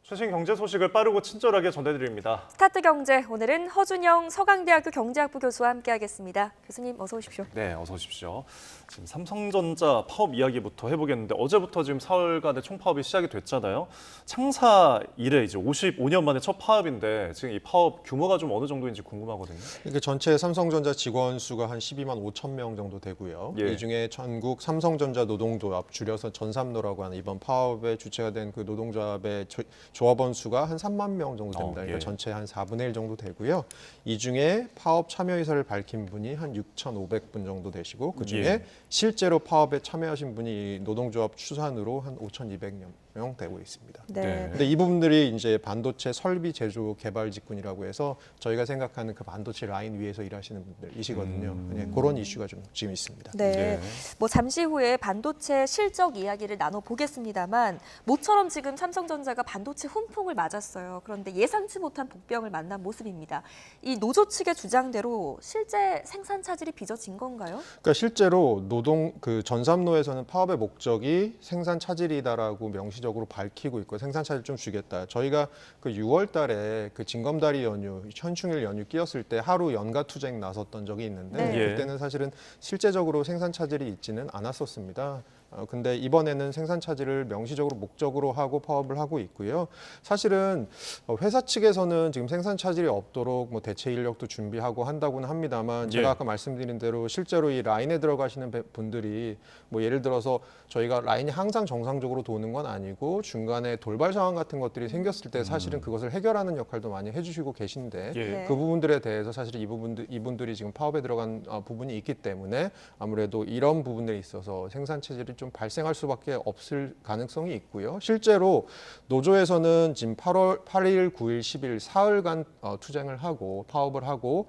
최신 경제 소식을 빠르고 친절하게 전해드립니다. 스타트 경제, 오늘은 허준영 서강대학교 경제학부 교수와 함께하겠습니다. 교수님 어서 오십시오. 네, 어서 오십시오. 지금 삼성전자 파업 이야기부터 해보겠는데 어제부터 지금 사흘간의 총파업이 시작이 됐잖아요. 창사 이래 이제 55년 만에 첫 파업인데 지금 이 파업 규모가 좀 어느 정도인지 궁금하거든요. 이게 전체 삼성전자 직원 수가 한 12만 5천 명 정도 되고요. 예. 이 중에 전국 삼성전자 노동조합, 줄여서 전삼노라고 하는 이번 파업에 주체가 된 그 노동조합의 조합원 수가 한 3만 명 정도 됩니다. 그러니까 예. 전체 한 4분의 1 정도 되고요. 이 중에 파업 참여 의사를 밝힌 분이 한 6,500분 정도 되시고 그 중에 예. 실제로 파업에 참여하신 분이 노동조합 추산으로 한 5,200명 되고 있습니다. 네. 근데 이 부분들이 이제 반도체 설비 제조 개발 직군이라고 해서 저희가 생각하는 그 반도체 라인 위에서 일하시는 분들이시거든요. 네, 그런 이슈가 좀 지금 있습니다. 네, 네. 뭐 잠시 후에 반도체 실적 이야기를 나눠보겠습니다만 모처럼 지금 삼성전자가 반도체 훈풍을 맞았어요. 그런데 예상치 못한 복병을 만난 모습입니다. 이 노조 측의 주장대로 실제 생산 차질이 빚어진 건가요? 그러니까 실제로 전삼노에서는 파업의 목적이 생산 차질이다라고 명시적으로 밝히고 있고 생산 차질 좀 주겠다. 저희가 그 6월달에 그 징검다리 연휴, 현충일 연휴 끼었을 때 하루 연가 투쟁 나섰던 적이 있는데 네. 예. 그때는 사실은 실제적으로 생산 차질이 있지는 않았었습니다. 근데 이번에는 생산 차질을 명시적으로 목적으로 하고 파업을 하고 있고요. 사실은 회사 측에서는 지금 생산 차질이 없도록 뭐 대체 인력도 준비하고 한다고는 합니다만 제가 예. 아까 말씀드린 대로 실제로 이 라인에 들어가시는 분들이 뭐 예를 들어서 저희가 라인이 항상 정상적으로 도는 건 아니고 중간에 돌발 상황 같은 것들이 생겼을 때 사실은 그것을 해결하는 역할도 많이 해주시고 계신데 예. 네. 그 부분들에 대해서 사실 이분들이 지금 파업에 들어간 부분이 있기 때문에 아무래도 이런 부분들에 있어서 생산 체질이 좀 발생할 수밖에 없을 가능성이 있고요. 실제로 노조에서는 지금 8일, 9일, 10일 사흘간 투쟁을 하고 파업을 하고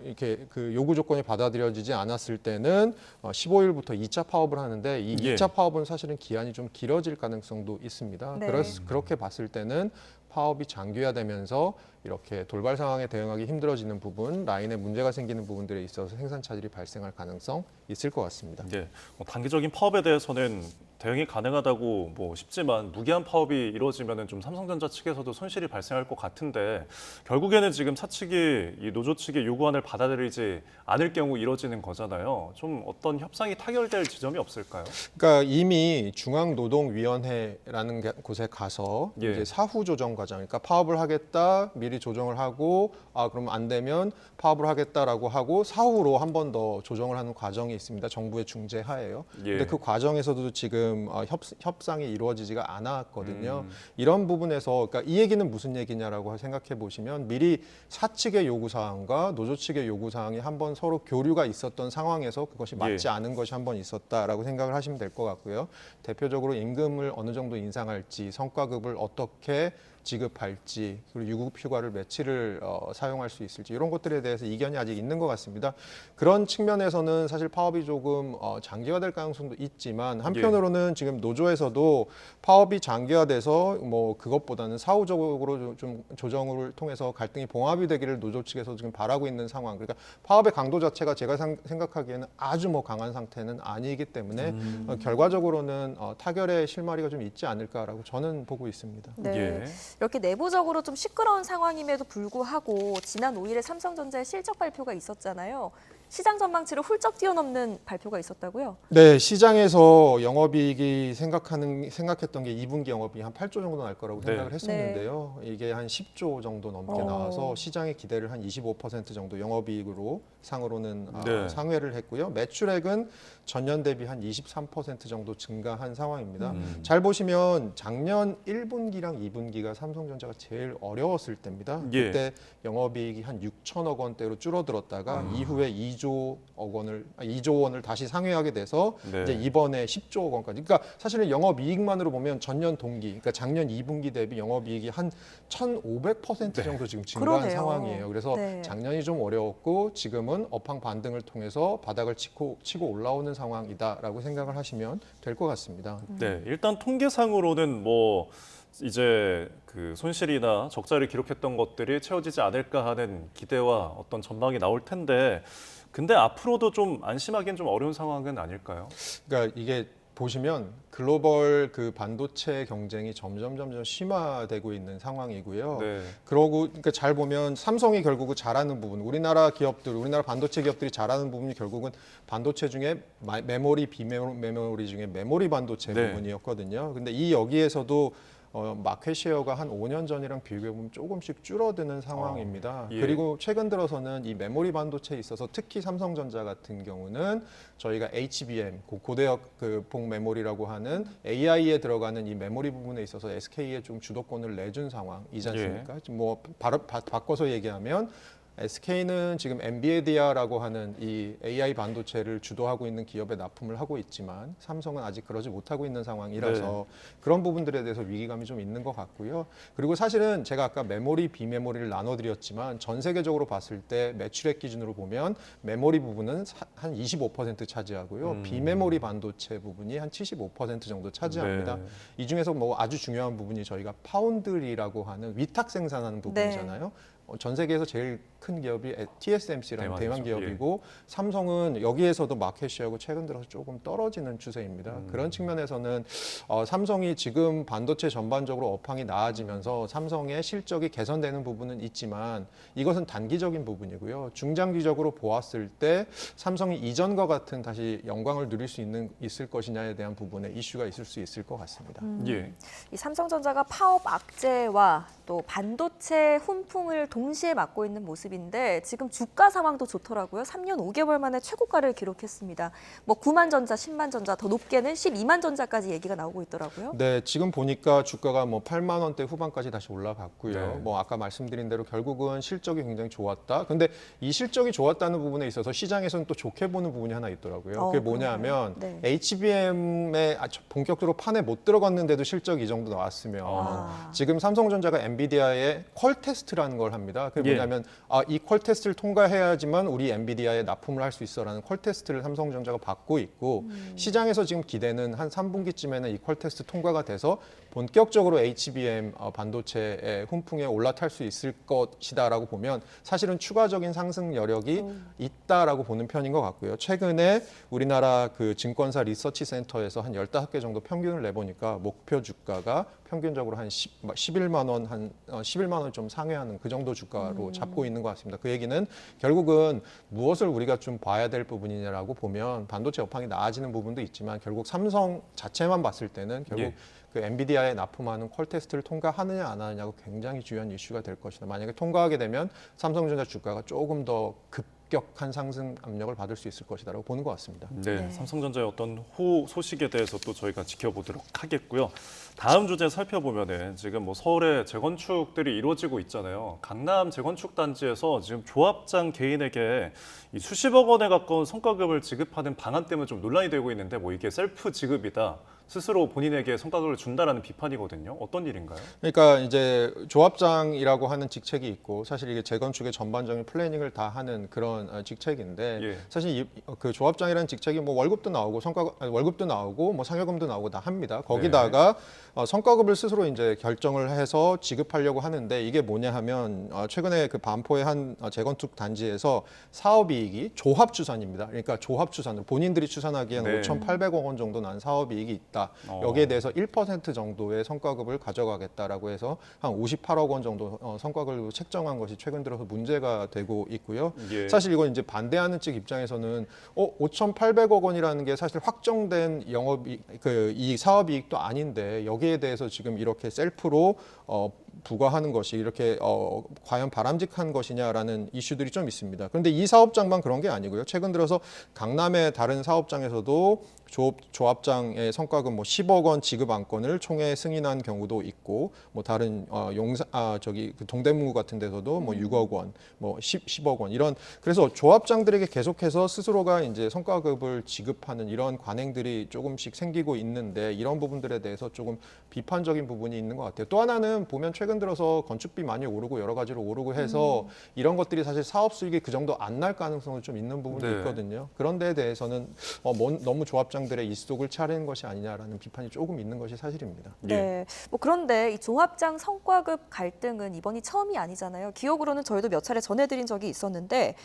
이렇게 그 요구 조건이 받아들여지지 않았을 때는 15일부터 2차 파업을 하는데 이 예. 2차 파업은 사실은 기한이 좀 길어질 가능성도 있습니다. 네. 그렇게 봤을 때는 파업이 장기화되면서 이렇게 돌발 상황에 대응하기 힘들어지는 부분, 라인에 문제가 생기는 부분들에 있어서 생산 차질이 발생할 가능성 있을 것 같습니다. 네, 뭐 단기적인 파업에 대해서는 대응이 가능하다고 뭐 싶지만 무기한 파업이 이루어지면은 좀 삼성전자 측에서도 손실이 발생할 것 같은데 결국에는 지금 차측이 이 노조 측의 요구안을 받아들이지 않을 경우 이루어지는 거잖아요. 좀 어떤 협상이 타결될 지점이 없을까요? 그러니까 이미 중앙노동위원회라는 곳에 가서 예. 이제 사후 조정 과정, 그러니까 파업을 하겠다 미리 조정을 하고 그러면 안 되면 파업을 하겠다라고 하고 사후로 한 번 더 조정을 하는 과정이 있습니다. 정부의 중재 하에요. 예. 근데 그 과정에서도 지금 협상이 이루어지지가 않았거든요. 이런 부분에서 그러니까 이 얘기는 무슨 얘기냐라고 생각해 보시면 미리 사측의 요구 사항과 노조 측의 요구 사항이 한번 서로 교류가 있었던 상황에서 그것이 맞지 예. 않은 것이 한번 있었다라고 생각을 하시면 될 것 같고요. 대표적으로 임금을 어느 정도 인상할지, 성과급을 어떻게 지급할지, 그리고 유급휴가를 며칠을 사용할 수 있을지 이런 것들에 대해서 이견이 아직 있는 것 같습니다. 그런 측면에서는 사실 파업이 조금 장기화될 가능성도 있지만 한편으로는 지금 노조에서도 파업이 장기화돼서 뭐 그것보다는 사후적으로 좀 조정을 통해서 갈등이 봉합이 되기를 노조 측에서 지금 바라고 있는 상황. 그러니까 파업의 강도 자체가 제가 생각하기에는 아주 뭐 강한 상태는 아니기 때문에 결과적으로는 타결의 실마리가 좀 있지 않을까라고 저는 보고 있습니다. 네. 예. 이렇게 내부적으로 좀 시끄러운 상황임에도 불구하고 지난 5일에 삼성전자의 실적 발표가 있었잖아요. 시장 전망치를 훌쩍 뛰어넘는 발표가 있었다고요? 네, 시장에서 영업이익이 생각했던 게 2분기 영업이익이 한 8조 정도 날 거라고 네. 생각을 했었는데요. 이게 한 10조 정도 넘게 나와서 시장의 기대를 한 25% 정도 영업이익으로 상으로는 네. 상회를 했고요. 매출액은 전년 대비 한 23% 정도 증가한 상황입니다. 잘 보시면 작년 1분기랑 2분기가 삼성전자가 제일 어려웠을 때입니다. 예. 그때 영업이익이 한 6천억 원대로 줄어들었다가 이후에 2조 원을 다시 상회하게 돼서 네. 이제 이번에 10조 원까지. 그러니까 사실은 영업이익만으로 보면 전년 동기, 그러니까 작년 2분기 대비 영업이익이 한 1,500% 정도 지금 증가한 그러네요. 상황이에요. 그래서 네. 작년이 좀 어려웠고 지금은 업황 반등을 통해서 바닥을 치고 올라오는 상황이다라고 생각을 하시면 될 것 같습니다. 네, 일단 통계상으로는 뭐 이제 그 손실이나 적자를 기록했던 것들이 채워지지 않을까 하는 기대와 어떤 전망이 나올 텐데, 근데 앞으로도 좀 안심하기는 좀 어려운 상황은 아닐까요? 그러니까 이게 보시면 글로벌 그 반도체 경쟁이 점점 심화되고 있는 상황이고요. 네. 그러니까 잘 보면 삼성이 결국은 잘하는 부분, 우리나라 반도체 기업들이 잘하는 부분이 결국은 반도체 중에 메모리, 비메모리 중에 메모리 반도체 네. 부분이었거든요. 근데 이 여기에서도 마켓 쉐어가 한 5년 전이랑 비교해보면 조금씩 줄어드는 상황입니다. 예. 그리고 최근 들어서는 이 메모리 반도체에 있어서 특히 삼성전자 같은 경우는 저희가 HBM, 고대역 그 봉 메모리라고 하는 AI에 들어가는 이 메모리 부분에 있어서 SK에 좀 주도권을 내준 상황이지 않습니까? 뭐 바꿔서 얘기하면 SK는 지금 엔비디아라고 하는 이 AI 반도체를 주도하고 있는 기업에 납품을 하고 있지만 삼성은 아직 그러지 못하고 있는 상황이라서 그런 부분들에 대해서 위기감이 좀 있는 것 같고요. 그리고 사실은 제가 아까 메모리, 비메모리를 나눠드렸지만 전 세계적으로 봤을 때 매출액 기준으로 보면 메모리 부분은 한 25% 차지하고요. 비메모리 반도체 부분이 한 75% 정도 차지합니다. 네. 이 중에서 뭐 아주 중요한 부분이 저희가 파운드리라고 하는 위탁 생산하는 부분이잖아요. 전 세계에서 제일 큰 기업이 TSMC라는 대만 기업이고 삼성은 여기에서도 마켓 쉐어가 최근 들어서 조금 떨어지는 추세입니다. 그런 측면에서는 삼성이 지금 반도체 전반적으로 업황이 나아지면서 삼성의 실적이 개선되는 부분은 있지만 이것은 단기적인 부분이고요. 중장기적으로 보았을 때 삼성이 이전과 같은 다시 영광을 누릴 수 있을 것이냐에 대한 부분에 이슈가 있을 수 있을 것 같습니다. 예. 이 삼성전자가 파업 악재와 또 반도체 훈풍을 동시에 맞고 있는 모습인데 지금 주가 상황도 좋더라고요. 3년 5개월 만에 최고가를 기록했습니다. 뭐 9만 전자, 10만 전자, 더 높게는 12만 전자까지 얘기가 나오고 있더라고요. 네, 지금 보니까 주가가 뭐 8만 원대 후반까지 다시 올라갔고요. 네. 뭐 아까 말씀드린 대로 결국은 실적이 굉장히 좋았다. 근데 이 실적이 좋았다는 부분에 있어서 시장에서는 또 좋게 보는 부분이 하나 있더라고요. 그게 뭐냐면 네. HBM에 본격적으로 판에 못 들어갔는데도 실적이 이 정도 나왔으면 지금 삼성전자가 엔비디아의 퀄 테스트라는 걸 합니다. 그게 뭐냐면 이 퀄 테스트를 통과해야지만 우리 엔비디아에 납품을 할 수 있어라는 퀄 테스트를 삼성전자가 받고 있고 시장에서 지금 기대는 한 3분기쯤에는 이 퀄 테스트 통과가 돼서 본격적으로 HBM 반도체의 훈풍에 올라탈 수 있을 것이다라고 보면 사실은 추가적인 상승 여력이 있다라고 보는 편인 것 같고요. 최근에 우리나라 그 증권사 리서치 센터에서 한 15개 정도 평균을 내보니까 목표 주가가 평균적으로 한 11만 원, 한 11만 원 좀 상회하는 그 정도 주가로 잡고 있는 것 같습니다. 그 얘기는 결국은 무엇을 우리가 좀 봐야 될 부분이냐라고 보면 반도체 업황이 나아지는 부분도 있지만 결국 삼성 자체만 봤을 때는 결국 그 엔비디아에 납품하는 퀄 테스트를 통과하느냐 안 하느냐가 굉장히 중요한 이슈가 될 것이다. 만약에 통과하게 되면 삼성전자 주가가 조금 더 급격한 상승 압력을 받을 수 있을 것이다라고 보는 것 같습니다. 네, 삼성전자의 어떤 후 소식에 대해서 또 저희가 지켜보도록 하겠고요. 다음 주제 살펴보면은 지금 뭐 서울에 재건축들이 이루어지고 있잖아요. 강남 재건축 단지에서 지금 조합장 개인에게 이 수십억 원에 가까운 성과급을 지급하는 방안 때문에 좀 논란이 되고 있는데 뭐 이게 셀프 지급이다. 스스로 본인에게 성과급을 준다라는 비판이거든요. 어떤 일인가요? 그러니까 이제 조합장이라고 하는 직책이 있고 사실 이게 재건축의 전반적인 플래닝을 다 하는 그런 직책인데 사실 그 조합장이라는 직책이 뭐 월급도 나오고 월급도 나오고 뭐 상여금도 나오고 다 합니다. 거기다가 성과급을 스스로 이제 결정을 해서 지급하려고 하는데 이게 뭐냐 하면 최근에 그 반포의 한 재건축 단지에서 사업이익이 조합추산입니다. 그러니까 조합추산으로 본인들이 추산하기에는 5,800억 원 정도 난 사업이익이 있다. 여기에 대해서 1% 정도의 성과급을 가져가겠다라고 해서 한 58억 원 정도 성과급을 책정한 것이 최근 들어서 문제가 되고 있고요. 사실 이건 이제 반대하는 측 입장에서는 5,800억 원이라는 게 사실 확정된 이 사업이익도 아닌데 여기에 대해서 지금 이렇게 셀프로 부과하는 것이 이렇게 과연 바람직한 것이냐라는 이슈들이 좀 있습니다. 그런데 이 사업장만 그런 게 아니고요. 최근 들어서 강남의 다른 사업장에서도 조합장의 성과급 뭐 10억 원 지급 안건을 총회 승인한 경우도 있고 뭐 다른 그 동대문구 같은 데서도 뭐 6억 원, 뭐 10억 원 이런 그래서 조합장들에게 계속해서 스스로가 이제 성과급을 지급하는 이런 관행들이 조금씩 생기고 있는데 이런 부분들에 대해서 조금 비판적인 부분이 있는 것 같아요. 또 하나는 보면 최근 들어서 건축비 많이 오르고 여러 가지로 오르고 해서 이런 것들이 사실 사업 수익이 그 정도 안 날 가능성이 좀 있는 부분도 있거든요. 그런 데에 대해서는 너무 조합장들의 입속을 차리는 것이 아니냐라는 비판이 조금 있는 것이 사실입니다. 네. 뭐 그런데 이 조합장 성과급 갈등은 이번이 처음이 아니잖아요. 기억으로는 저희도 몇 차례 전해드린 적이 있었는데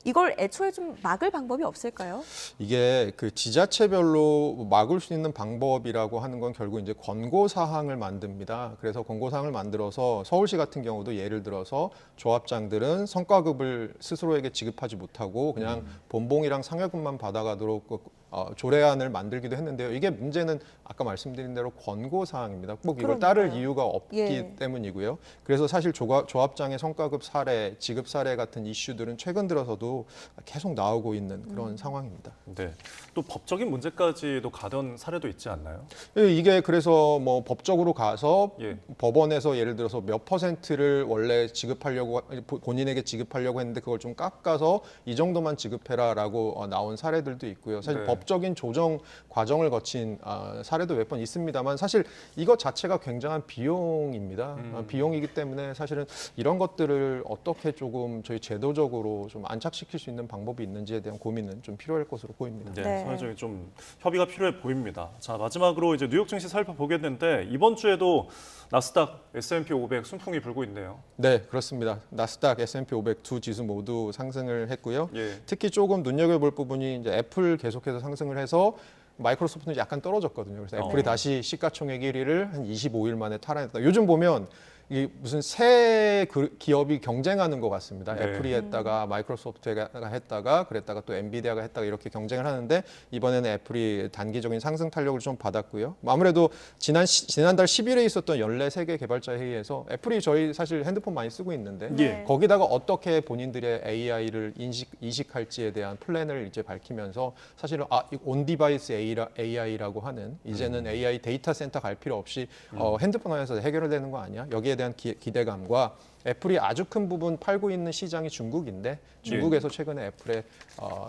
이걸 애초에 좀 막을 방법이 없을까요? 이게 그 지자체별로 막을 수 있는 방법이라고 하는 건 결국 이제 권고 사항을 만듭니다. 그래서 권고 사항을 만들어서 서울시 같은 경우도 예를 들어서 조합장들은 성과급을 스스로에게 지급하지 못하고 그냥 본봉이랑 상여금만 받아가도록 조례안을 만들기도 했는데요. 이게 문제는 아까 말씀드린 대로 권고 사항입니다. 꼭 이걸 따를 그러니까요. 이유가 없기 예. 때문이고요. 그래서 사실 조합장의 성과급 사례, 지급 사례 같은 이슈들은 최근 들어서도 계속 나오고 있는 그런 상황입니다. 네. 또 법적인 문제까지도 가던 사례도 있지 않나요? 예, 이게 그래서 뭐 법적으로 가서 예. 법원에서 예를 들어서 몇 퍼센트를 원래 지급하려고 본인에게 지급하려고 했는데 그걸 좀 깎아서 이 정도만 지급해라라고 나온 사례들도 있고요. 사실 네. 법적인 조정 과정을 거친 사례도 몇 번 있습니다만 사실 이것 자체가 굉장한 비용입니다. 비용이기 때문에 사실은 이런 것들을 어떻게 조금 저희 제도적으로 좀 안착시킬 수 있는 방법이 있는지에 대한 고민은 좀 필요할 것으로 보입니다. 네, 네. 사회적인 좀 협의가 필요해 보입니다. 자, 마지막으로 이제 뉴욕 증시 살펴보겠는데 이번 주에도 나스닥, S&P 500 순풍이 불고 있네요. 네, 그렇습니다. 나스닥, S&P 500 두 지수 모두 상승을 했고요. 예. 특히 조금 눈여겨볼 부분이 이제 애플 계속해서 상승을 해서 마이크로소프트는 약간 떨어졌거든요. 그래서 애플이 다시 시가총액 1위를 한 25일 만에 탈환했다. 요즘 보면 이 무슨 새 기업이 경쟁하는 것 같습니다. 네. 애플이 했다가 마이크로소프트가 했다가 그랬다가 또 엔비디아가 했다가 이렇게 경쟁을 하는데 이번에는 애플이 단기적인 상승 탄력을 좀 받았고요. 아무래도 지난달 10일에 있었던 14세계 개발자 회의에서 애플이 저희 사실 핸드폰 많이 쓰고 있는데 예. 거기다가 어떻게 본인들의 AI를 이식할지에 대한 플랜을 이제 밝히면서 사실은 온디바이스 AI라고 하는 이제는 AI 데이터 센터 갈 필요 없이 핸드폰 안에서 해결되는 거 아니야? 여기에 대한 기대감과 애플이 아주 큰 부분 팔고 있는 시장이 중국인데 중국에서 최근에 애플의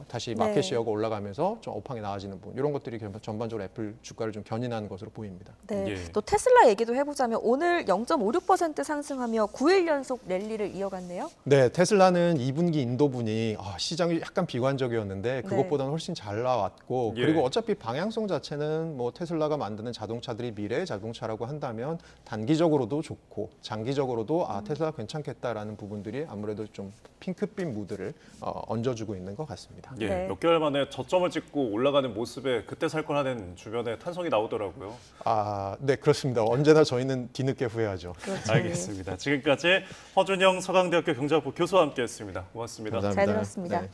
다시 마켓 네. 시어가 올라가면서 좀 업황이 나아지는 부분 이런 것들이 전반적으로 애플 주가를 좀 견인하는 것으로 보입니다. 네. 예. 또 테슬라 얘기도 해보자면 오늘 0.56% 상승하며 9일 연속 랠리를 이어갔네요. 네, 테슬라는 2분기 인도분이 시장이 약간 비관적이었는데 그것보다는 훨씬 잘 나왔고 예. 그리고 어차피 방향성 자체는 뭐 테슬라가 만드는 자동차들이 미래의 자동차라고 한다면 단기적으로도 좋고 장기적으로도 테슬라가 괜찮겠다라는 부분들이 아무래도 좀 핑크빛 무드를 얹어주고 있는 것 같습니다. 예, 네. 몇 개월 만에 저점을 찍고 올라가는 모습에 그때 살 걸 하는 주변에 탄성이 나오더라고요. 네, 그렇습니다. 언제나 저희는 뒤늦게 후회하죠. 그렇죠. 알겠습니다. 지금까지 허준영 서강대학교 경제학부 교수와 함께했습니다. 고맙습니다. 감사합니다. 잘 들었습니다. 네.